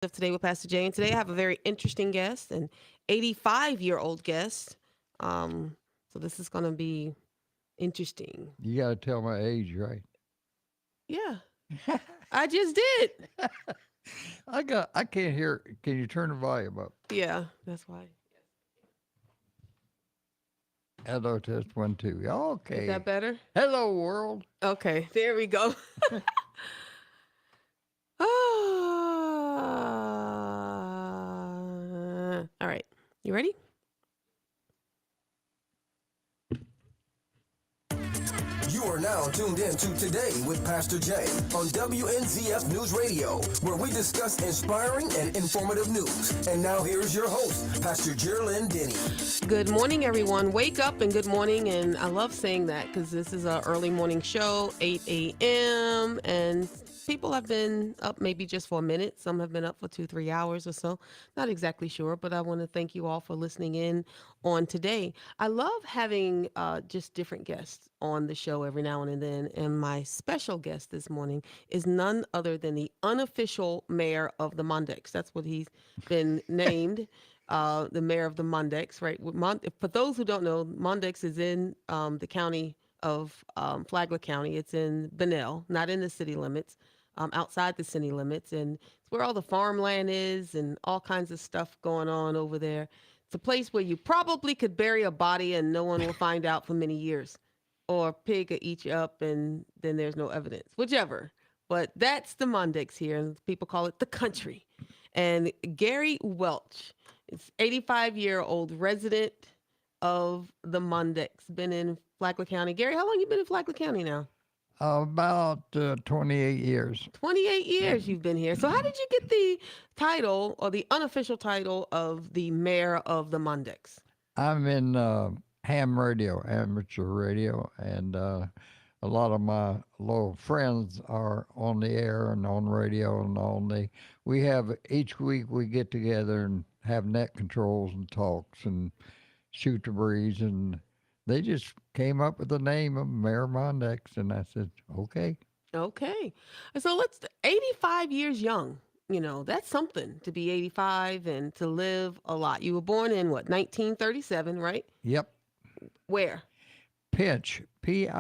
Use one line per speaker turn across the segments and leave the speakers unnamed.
of Today with Pastor Jay. And today I have a very interesting guest, an 85-year-old guest. So this is going to be interesting.
You got to tell my age, right?
Yeah, I just did.
I can't hear. Can you turn the volume up?
Yeah, that's why.
Hello, test 1 2.
Is that
Okay.
better?
Hello, world.
Okay, there we go. All right. You ready?
You are now tuned in to Today with Pastor Jay on WNZF News Radio, where we discuss inspiring and informative news. And now here's your host, Pastor Jerlyn Denny.
Good morning, everyone. Wake up and good morning. And I love saying that because this is our early morning show, 8 a.m. And people have been up maybe just for a minute. Some have been up for 2, 3 hours or so. Not exactly sure, but I want to thank you all for listening in on today. I love having just different guests on the show every now and then. And my special guest this morning is none other than the unofficial mayor of the Mondex. That's what he's been named. The mayor of the Mondex, right? For those who don't know, Mondex is in the county of Flagler County. It's in Bunnell, not in the city limits, outside the city limits. And it's where all the farmland is and all kinds of stuff going on over there. It's a place where you probably could bury a body and no one will find out for many years. Or a pig could eat you up and then there's no evidence, whichever. But that's the Mondex here, and people call it the country. And Gary Welch, it's 85-year-old resident of the Mondex. Been in Flagler County. Gary, how long you been in Flagler County now?
About 28 years.
28 years you've been here. So how did you get the title or the unofficial title of the mayor of the Mondex?
I'm in ham radio, amateur radio, and a lot of my local friends are on the air and on radio and on the. We have each week we get together and have net controls and talks and shoot the breeze, and they just came up with the name of Mayor Mondex, and I said, okay.
Okay. So 85 years young. That's something to be 85 and to live a lot. You were born in what, 1937, right?
Yep.
Where?
Pinch, Pinch,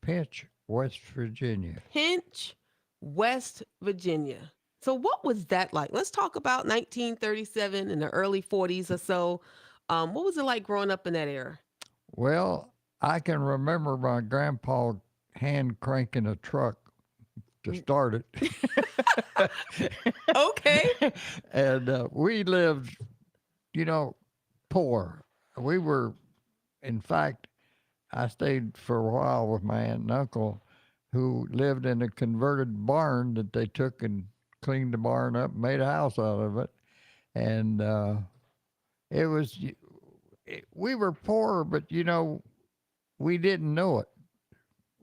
Pinch, West Virginia.
Pinch, West Virginia. So what was that like? Let's talk about 1937 and the early 40s or so. What was it like growing up in that era?
Well, I can remember my grandpa hand cranking a truck to start it.
Okay.
And we lived, poor. We were, in fact, I stayed for a while with my aunt and uncle who lived in a converted barn that they took and cleaned the barn up and made a house out of it. And it was, we were poor, but, we didn't know it.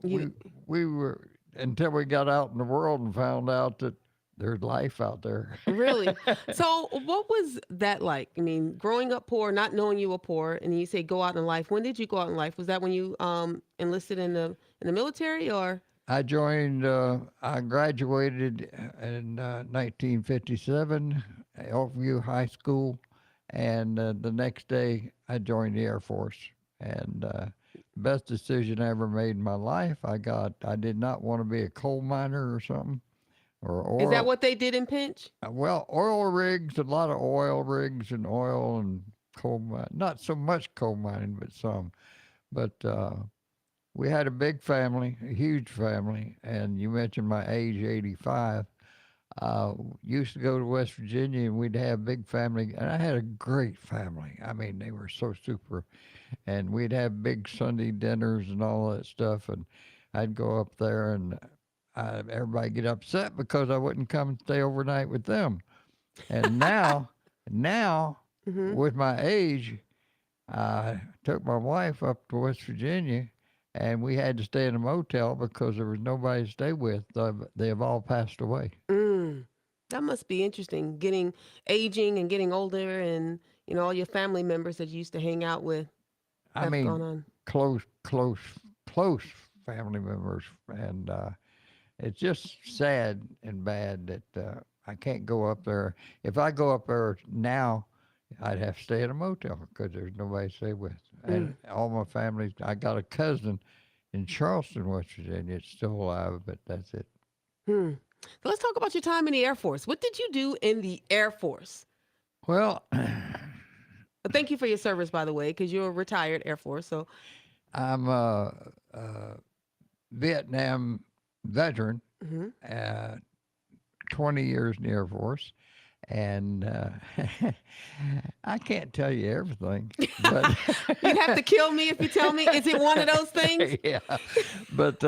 You,
We were, until we got out in the world and found out that there's life out there.
really? So what was that like? I mean, growing up poor, not knowing you were poor, and you say go out in life. When did you go out in life? Was that when you enlisted in the military or?
I graduated in 1957, Elkview High School, and the next day I joined the Air Force. And best decision I ever made in my life. I did not want to be a coal miner or something, or
Is that
oil.
what they did in Pinch?
Well, oil rigs, a lot of oil rigs and oil and coal mine. Not so much coal mining, but some. But we had a big family, a huge family, and you mentioned my age, 85. Used to go to West Virginia and we'd have big family, and I had a great family. I mean, they were so super, and we'd have big Sunday dinners and all that stuff, and I'd go up there and everybody get upset because I wouldn't come and stay overnight with them. And now
Mm-hmm.
with my age, I took my wife up to West Virginia, and we had to stay in a motel because there was nobody to stay with. They have all passed away.
Mm, that must be interesting. Aging and getting older, and all your family members that you used to hang out with
I
have gone
mean,
on.
close family members, and it's just sad and bad that I can't go up there. If I go up there now, I'd have to stay in a motel because there's nobody to stay with. And
Mm.
all my family, I got a cousin in Charleston, West Virginia. It's still alive, but that's it.
Hmm. So let's talk about your time in the Air Force. What did you do in the Air Force?
Well,
Thank you for your service, by the way, because you're a retired Air Force. So,
I'm a Vietnam veteran,
mhm.
uh, 20 years in the Air Force. And I can't tell you everything, but
You'd have to kill me if you tell me. Is it one of those things?
yeah, but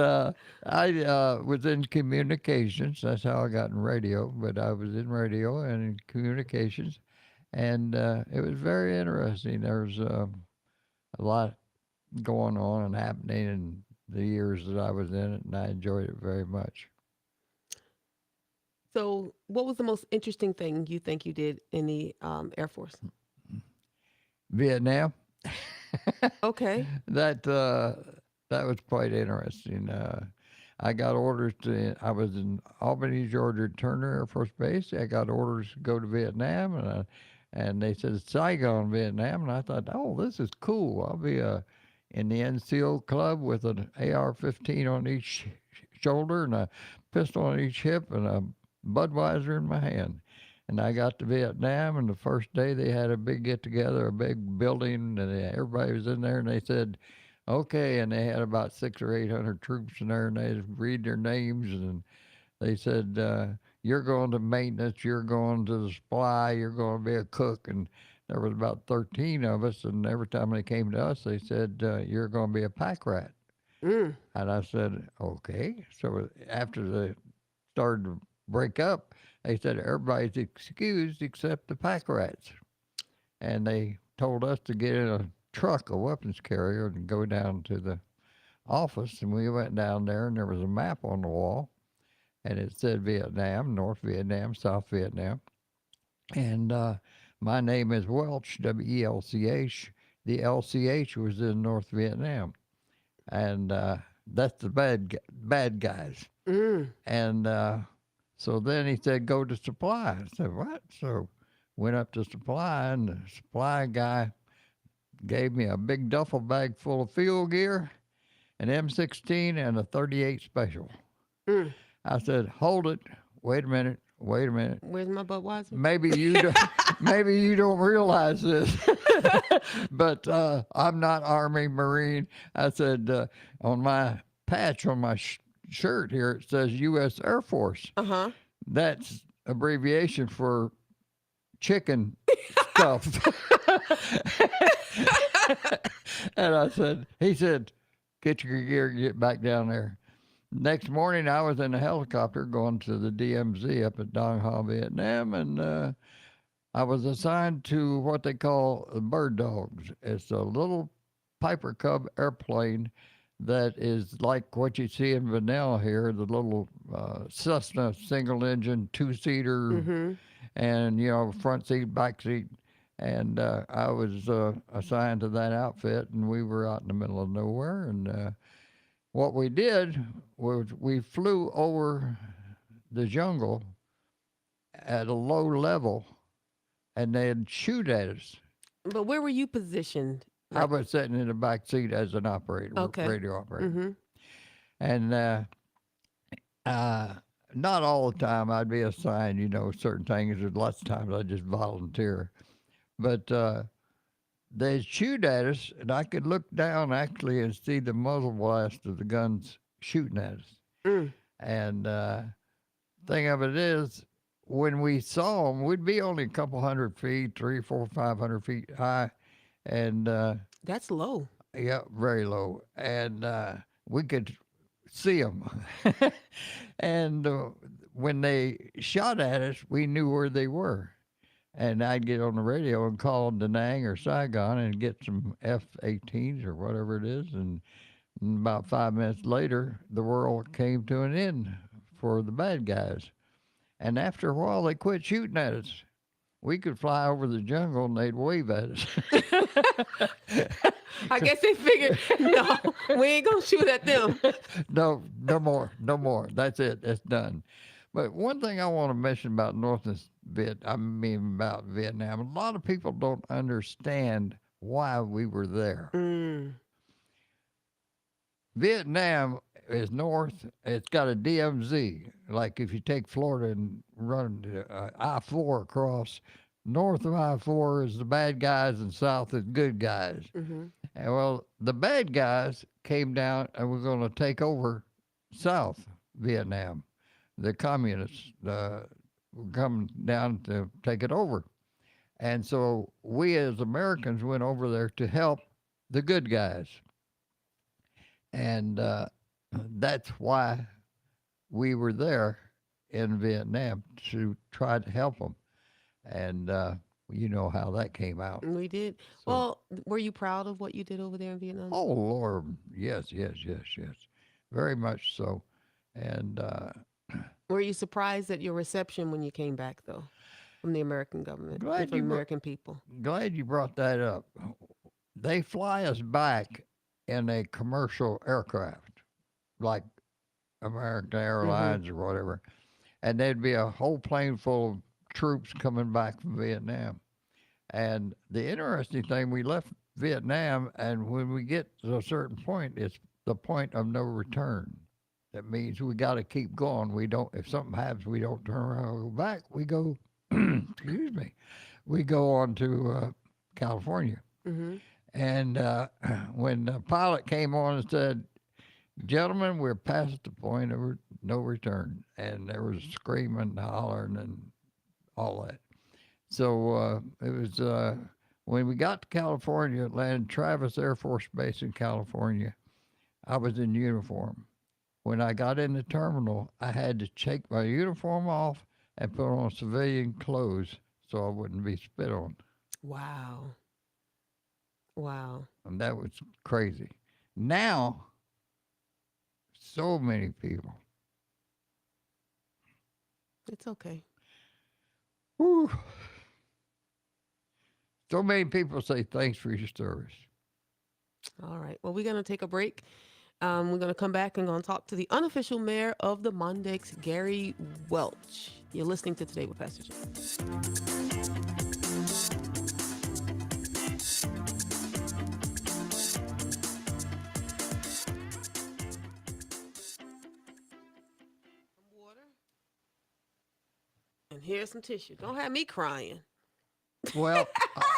I was in communications. That's how I got in radio. But I was in radio and in communications, and it was very interesting. There was a lot going on and happening in the years that I was in it, and I enjoyed it very much.
So, what was the most interesting thing you think you did in the Air Force?
Vietnam,
Okay.
that that was quite interesting. I got orders to. I was in Albany, Georgia, Turner Air Force Base. I got orders to go to Vietnam, and they said Saigon, Vietnam, and I thought, oh, this is cool. I'll be in the NCO club with an AR-15 on each shoulder and a pistol on each hip and a Budweiser in my hand. And I got to Vietnam, and the first day they had a big get together, a big building, and everybody was in there, and they said, okay, and they had about 600 or 800 troops in there, and they read their names, and they said, you're going to maintenance, you're going to the supply, you're going to be a cook, and there was about 13 of us, and every time they came to us, they said, you're going to be a pack rat.
Mm.
And I said, okay. So after they started to break up, they said, everybody's excused except the pack rats. And they told us to get in a truck, a weapons carrier, and go down to the office. And we went down there, and there was a map on the wall, and it said Vietnam, North Vietnam, South Vietnam. And my name is Welch, Welch. The LCH was in North Vietnam, and that's the bad guys.
Mm.
And so then he said, go to supply. I said, what? So went up to supply, and the supply guy gave me a big duffel bag full of field gear, an M16, and a 38 special.
Mm.
I said, hold it. Wait a minute. Wait a minute.
Where's my Budweiser?
Maybe you don't, maybe you don't realize this, but I'm not Army Marine. I said on my patch on my shirt here it says U.S. Air Force.
Uh huh.
That's abbreviation for chicken stuff. And I said, he said, get your gear, get back down there. Next morning, I was in a helicopter going to the DMZ up at Dong Ha, Vietnam, and I was assigned to what they call bird dogs. It's a little Piper Cub airplane that is like what you see in Vanell here, the little Cessna single engine, two-seater,
Mm-hmm.
and, front seat, back seat. And I was assigned to that outfit, and we were out in the middle of nowhere, and what we did was we flew over the jungle at a low level, and they'd shoot at us.
But where were you positioned?
I was sitting in the back seat as an operator,
Okay.
radio operator.
Mm-hmm.
And not all the time I'd be assigned, certain things. There's lots of times I just volunteer. But they'd shoot at us, and I could look down actually and see the muzzle blast of the guns shooting at us.
Mm.
And thing of it is, when we saw them, we'd be only a couple 100 feet, 300, 400, 500 feet high, and
That's low.
yeah, very low, and we could see them. And when they shot at us, we knew where they were. And I'd get on the radio and call Da Nang or Saigon and get some F-18s or whatever it is. And about 5 minutes later, the world came to an end for the bad guys. And after a while, they quit shooting at us. We could fly over the jungle and they'd wave at us.
I guess they figured, no, we ain't gonna shoot at them.
No more. That's it. That's done. But one thing I want to mention about about Vietnam, a lot of people don't understand why we were there.
Mm.
Vietnam is north. It's got a DMZ. Like if you take Florida and run I-4 across, north of I-4 is the bad guys and south is good guys.
Mm-hmm.
And well, the bad guys came down and were going to take over South Vietnam. The communists were coming down to take it over. And so we as Americans went over there to help the good guys. And that's why we were there in Vietnam to try to help them. And you know how that came out.
We did.
So,
Well, were you proud of what you did over there in Vietnam?
oh, Lord. Yes, yes, yes, yes. Very much so. And
Were you surprised at your reception when you came back, though, from the American government, and
glad
from
you,
the
br-
American people?
glad you brought that up. They fly us back in a commercial aircraft, like American
Mm-hmm.
Airlines or whatever. And there'd be a whole plane full of troops coming back from Vietnam. And the interesting thing, we left Vietnam, and when we get to a certain point, it's the point of no return. That means we got to keep going. We don't, if something happens, we don't turn around and go back. We go, excuse me, we go on to California.
Mm-hmm.
And when the pilot came on and said, "Gentlemen, we're past the point of no return," and there was screaming and hollering and all that. So it was when we got to California, landed Travis Air Force Base in California. I was in uniform. When I got in the terminal, I had to take my uniform off and put on civilian clothes so I wouldn't be spit on.
Wow. Wow.
And that was crazy. Now, so many people.
It's okay.
Whew, so many people say thanks for your service.
All right. Well, we're going to take a break. We're going to come back and going to talk to the unofficial mayor of the Mondex, Gary Welch. You're listening to Today with Pastor Jay. Water. And here's some tissue. Don't have me crying.
Well,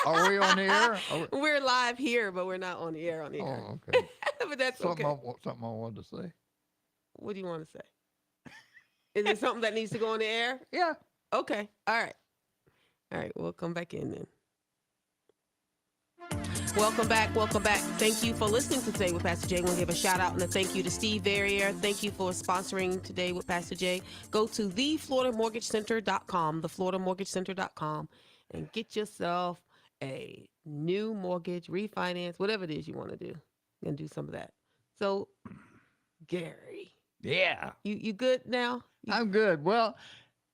are we on the air?
We're live here, but we're not on the air air.
Oh, okay.
But that's
Something,
okay.
something I wanted to say.
What do you want to say? Is it something that needs to go on the air?
Yeah.
Okay. All right. All right. We'll come back in then. Welcome back. Welcome back. Thank you for listening to Today with Pastor Jay. I want to give a shout out and a thank you to Steve Verrier. Thank you for sponsoring Today with Pastor Jay. Go to thefloridamortgagecenter.com, thefloridamortgagecenter.com, and get yourself a new mortgage, refinance, whatever it is you want to do. And do some of that. So, Gary.
Yeah.
You good now?
I'm good. Well,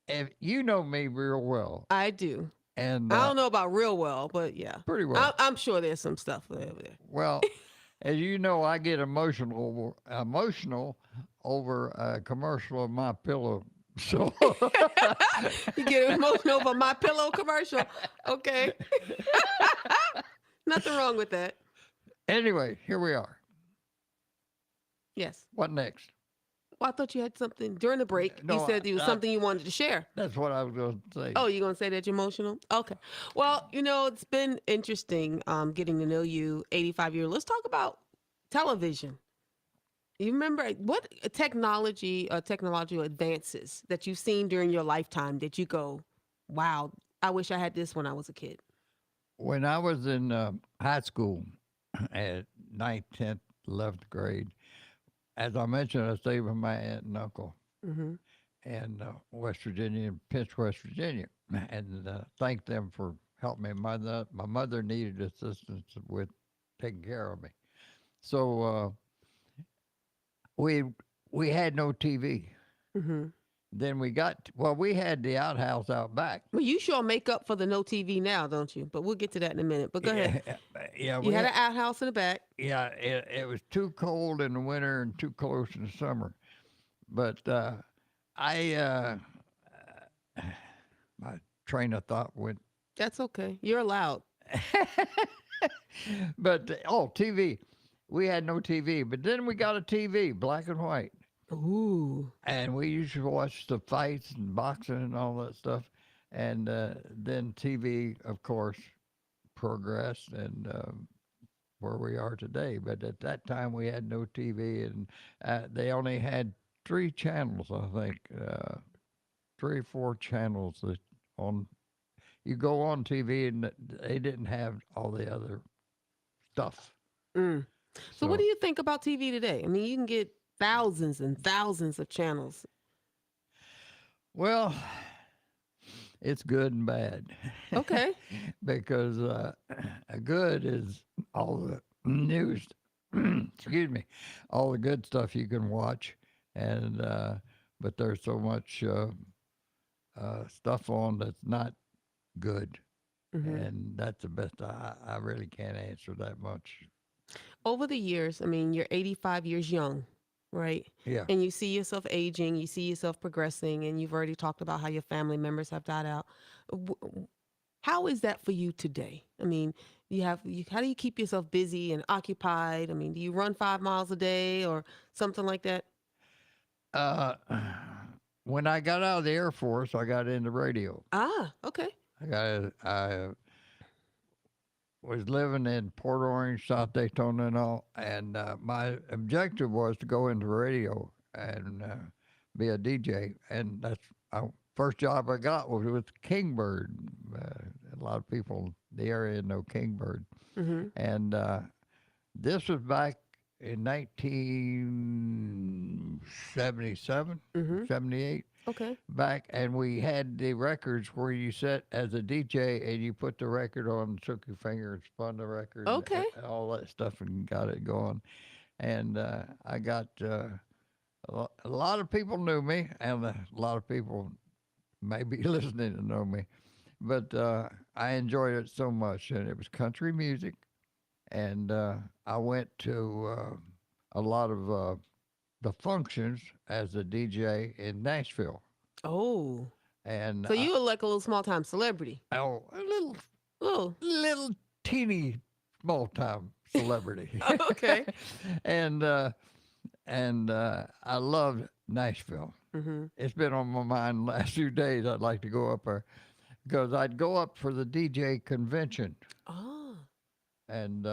if you know me real well,
I do.
and
I don't know about real well, but yeah.
pretty well.
I'm sure there's some stuff over there.
Well, as you know, I get emotional over a commercial of My Pillow. So
You get emotional over My Pillow commercial. Okay. Nothing wrong with that.
anyway, here we are.
Yes.
What next?
Well, I thought you had something during the break.
No,
you said there was something you wanted to share.
That's what I was going to say.
Oh, you're going to say that you're emotional? Okay. Well, it's been interesting getting to know you, 85 years. Let's talk about television. You remember what technological advances that you've seen during your lifetime that you go, wow, I wish I had this when I was a kid?
When I was in high school at 9th, 10th, 11th grade, as I mentioned, I stayed with my aunt and uncle
Mm-hmm.
in West Virginia, in Pinch, West Virginia, and thanked them for helping me. My mother needed assistance with taking care of me. So we had no TV.
Mm-hmm.
Then we had the outhouse out back.
Well, you sure make up for the no TV now, don't you? But we'll get to that in a minute. But go ahead.
Yeah,
You had an outhouse in the back.
Yeah, it was too cold in the winter and too close in the summer. But I my train of thought went.
That's okay. You're allowed.
But oh, TV. We had no TV, but then we got a TV, black and white,
Ooh.
and we used to watch the fights and boxing and all that stuff. And then TV, of course, progressed and where we are today. But at that time, we had no TV, and they only had three channels, I think, three or four channels that on. You go on TV, and they didn't have all the other stuff.
Mm. So, what
So,
do you think about TV today? I mean, you can get thousands and thousands of channels.
well, it's good and bad
Okay.
because good is all the news, excuse me, all the good stuff you can watch, and but there's so much stuff on that's not good,
Hmm.
and that's the best. I really can't answer that much.
Over the years, I mean, you're 85 years young, right?
Yeah.
And you see yourself aging, you see yourself progressing, and you've already talked about how your family members have died out. How is that for you today? I mean, how do you keep yourself busy and occupied? I mean, do you run 5 miles a day or something like that?
Uh, when I got out of the Air Force, I got into radio.
Ah, okay.
I was living in Port Orange, South Daytona, and all, and my objective was to go into radio and be a DJ. And that's first job I got was with Kingbird. A lot of people in the area know Kingbird,
Mm-hmm.
and this was back in 1977,
Mm-hmm.
78
Okay.
back, and we had the records where you sat as a DJ and you put the record on, took your finger and spun the record,
Okay.
and all that stuff, and got it going. And I got a lot of people knew me, and a lot of people maybe listening to know me, but I enjoyed it so much, and it was country music, and I went to a lot of the functions as a DJ in Nashville.
Oh.
And
So you were like a little small time celebrity.
oh, a
Oh.
little teeny small time celebrity,
Okay.
and I loved Nashville.
Mm-hmm.
It's been on my mind the last few days. I'd like to go up there because I'd go up for the DJ convention,
Oh.
and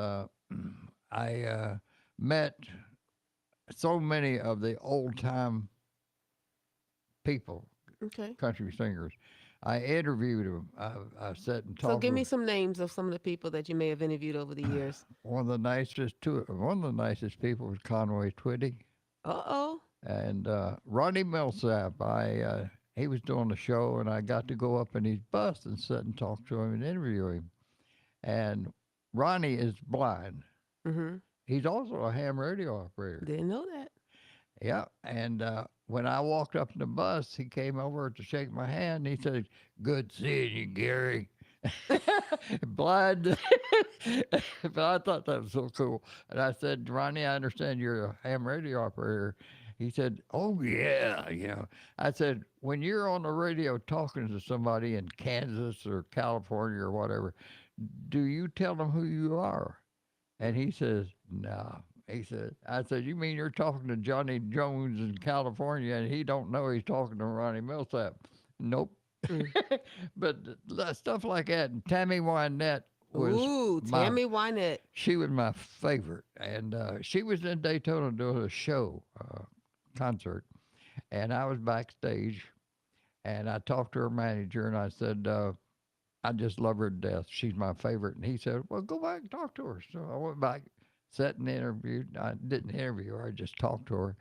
I met so many of the old time people,
Okay.
country singers. I interviewed them. I sat and
So
talked
give me
with
some names of some of the people that you may have interviewed over the years.
one of the nicest people was Conway Twitty
Uh-oh.
and Ronnie Millsap. He was doing the show, and I got to go up in his bus and sit and talk to him and interview him. And Ronnie is blind.
Mm-hmm.
He's also a ham radio operator.
Didn't know that.
Yeah, and when I walked up in the bus, he came over to shake my hand. And he said, "Good seeing you, Gary." Blind, but I thought that was so cool. And I said, "Ronnie, I understand you're a ham radio operator." He said, "Oh yeah, yeah." I said, "When you're on the radio talking to somebody in Kansas or California or whatever, do you tell them who you are?" And he says, "No." He said, I said, "You mean you're talking to Johnny Jones in California and he don't know he's talking to Ronnie Millsap?" Nope.
Mm.
But stuff like that. And Tammy Wynette was
Ooh,
my,
Tammy Wynette.
she was my favorite. And she was in Daytona doing a show, concert. And I was backstage and I talked to her manager and I said, "I just love her to death. She's my favorite." And he said, "Well, go back and talk to her." So I went back, sat and interviewed. I didn't interview her, I just talked to her.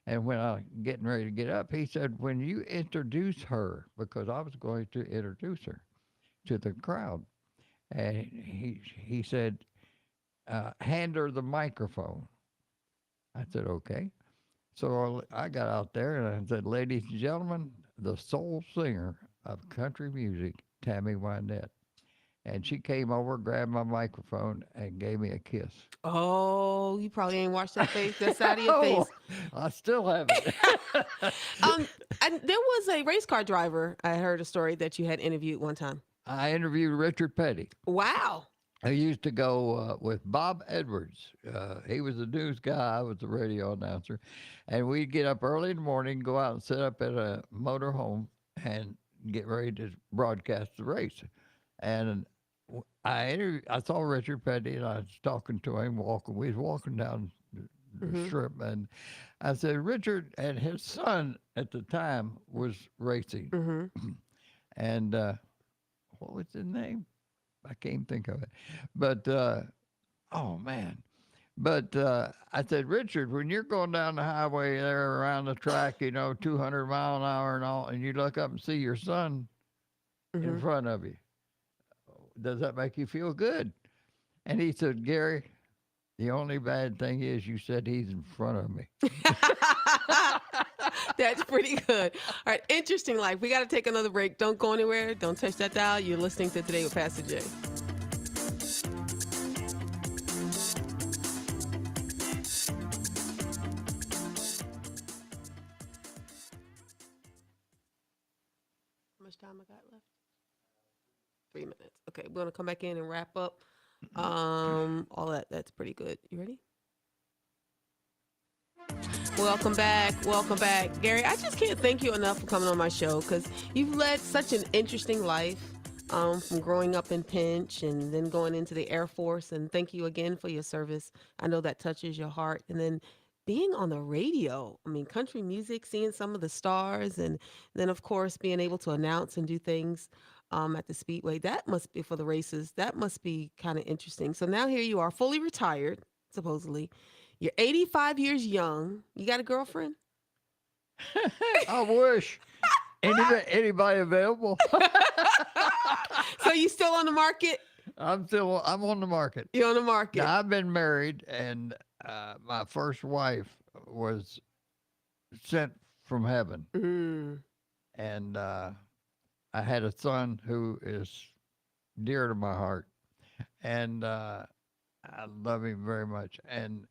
And when I was getting ready to get up, he said, "When you introduce her," because I was going to introduce her to the crowd, and he said, "Hand her the microphone." I said, "Okay." So I got out there and I said, "Ladies and gentlemen, the soul singer of country music, Tammy Wynette." And she came over, grabbed my microphone, and gave me a kiss.
Oh, you probably ain't washed that side of your
Oh,
face.
I still haven't.
Um, and there was a race car driver. I heard a story that you had interviewed one time.
I interviewed Richard Petty.
Wow.
I used to go with Bob Edwards. He was the news guy. I was the radio announcer. And we'd get up early in the morning, go out and sit up at a motor home and get ready to broadcast the race. And I saw Richard Petty and I was talking to him, walking. We was walking down the
Mm-hmm.
strip. And I said, Richard, and his son at the time was racing.
Mm-hmm.
And what was his name? I can't think of it. But oh man. But I said, Richard, when you're going down the highway there around the track, 200 mile an hour and all, and you look up and see your son in
Mm-hmm.
front of you, does that make you feel good? And he said, Gary, the only bad thing is you said he's in front of me.
That's pretty good. All right, interesting life. We got to take another break. Don't go anywhere. Don't touch that dial. You're listening to Today with Pastor Jay. How much time I got left? 3 minutes. Okay, we're gonna come back in and wrap up. All that's pretty good. You ready? Welcome back. Welcome back. Gary, I just can't thank you enough for coming on my show because you've led such an interesting life from growing up in Pinch and then going into the Air Force. And thank you again for your service. I know that touches your heart. And then being on the radio, I mean, country music, seeing some of the stars, and then, of course, being able to announce and do things at the Speedway. That must be for the races. That must be kind of interesting. So now here you are, fully retired, supposedly. You're 85 years young. You got a girlfriend?
I wish. Anybody available?
So you still on the market?
I'm on the market.
You're on the market.
Now, I've been married, and my first wife was sent from heaven.
Mm.
And I had a son who is dear to my heart. And I love him very much. And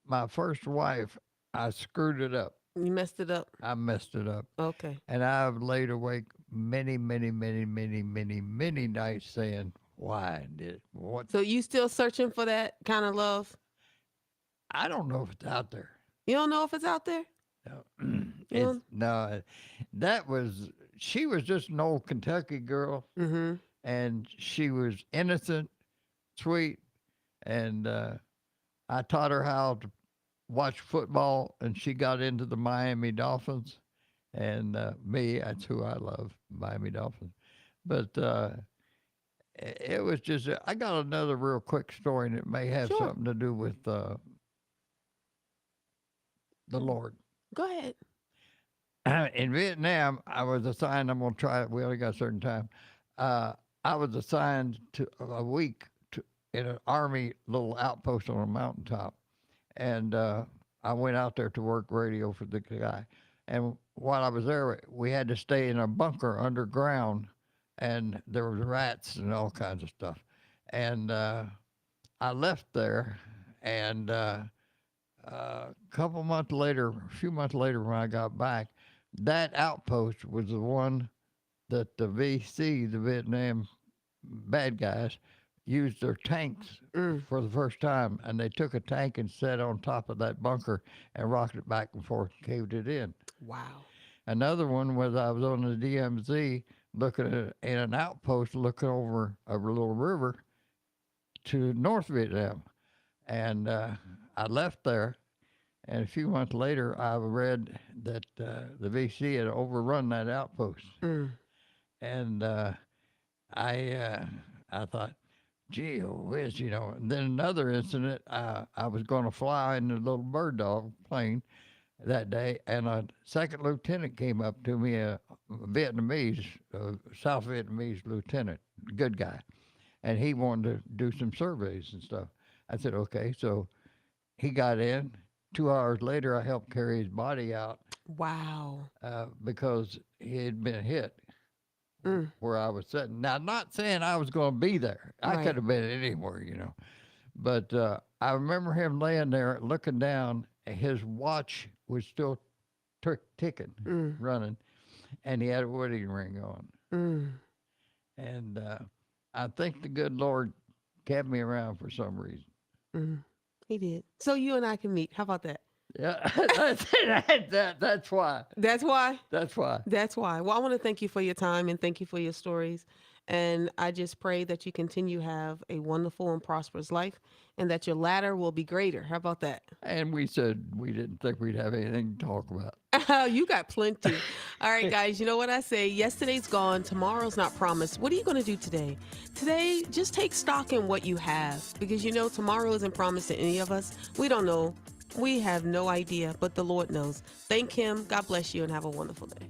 my first wife, I screwed it up.
You messed it up.
I messed it up.
Okay.
And I've laid awake many, many, many, many, many, many nights saying, why did what?
So you still searching for that kind of love?
I don't know if it's out there.
You don't know if it's out there?
No, no, she was just an old Kentucky girl,
Mm-hmm.
and she was innocent, sweet, and I taught her how to watch football, and she got into the Miami Dolphins, and that's who I love, Miami Dolphins. But it was just, I got another real quick story, and it may have
Sure.
something to do with the Lord.
Go ahead.
In Vietnam, I was assigned, I'm going to try it, we only got a certain time. I was assigned to a week in an Army little outpost on a mountaintop. And I went out there to work radio for the guy. And while I was there, we had to stay in a bunker underground, and there was rats and all kinds of stuff. And I left there, and a few months later when I got back, that outpost was the one that the VC, the Vietnam bad guys, used their tanks for the first time, and they took a tank and set on top of that bunker and rocked it back and forth and caved it in.
Wow.
Another one was I was on the DMZ looking in an outpost looking over a little river to North Vietnam, and I left there. And a few months later, I read that the VC had overrun that outpost, and I thought, gee whiz, And then another incident, I was going to fly in a little bird dog plane that day, and a second lieutenant came up to me, a Vietnamese, South Vietnamese lieutenant, good guy, and he wanted to do some surveys and stuff. I said, okay, so he got in. 2 hours later, I helped carry his body out
Wow.
because he had been hit where I was sitting. Now, not saying I was going to be there. I
Right.
could have been anywhere, But I remember him laying there looking down. And his watch was still ticking, running, and he had a wedding ring on.
Mm.
And I think the good Lord kept me around for some reason.
Mm. He did. So you and I can meet. How about that?
Yeah, that's why.
That's why.
That's why.
That's why. Well, I want to thank you for your time and thank you for your stories. And I just pray that you continue to have a wonderful and prosperous life and that your latter will be greater. How about that?
And we said we didn't think we'd have anything to talk about.
You got plenty. All right, guys, you know what I say? Yesterday's gone. Tomorrow's not promised. What are you going to do today? Today, just take stock in what you have because tomorrow isn't promised to any of us. We don't know. We have no idea, but the Lord knows. Thank Him. God bless you and have a wonderful day.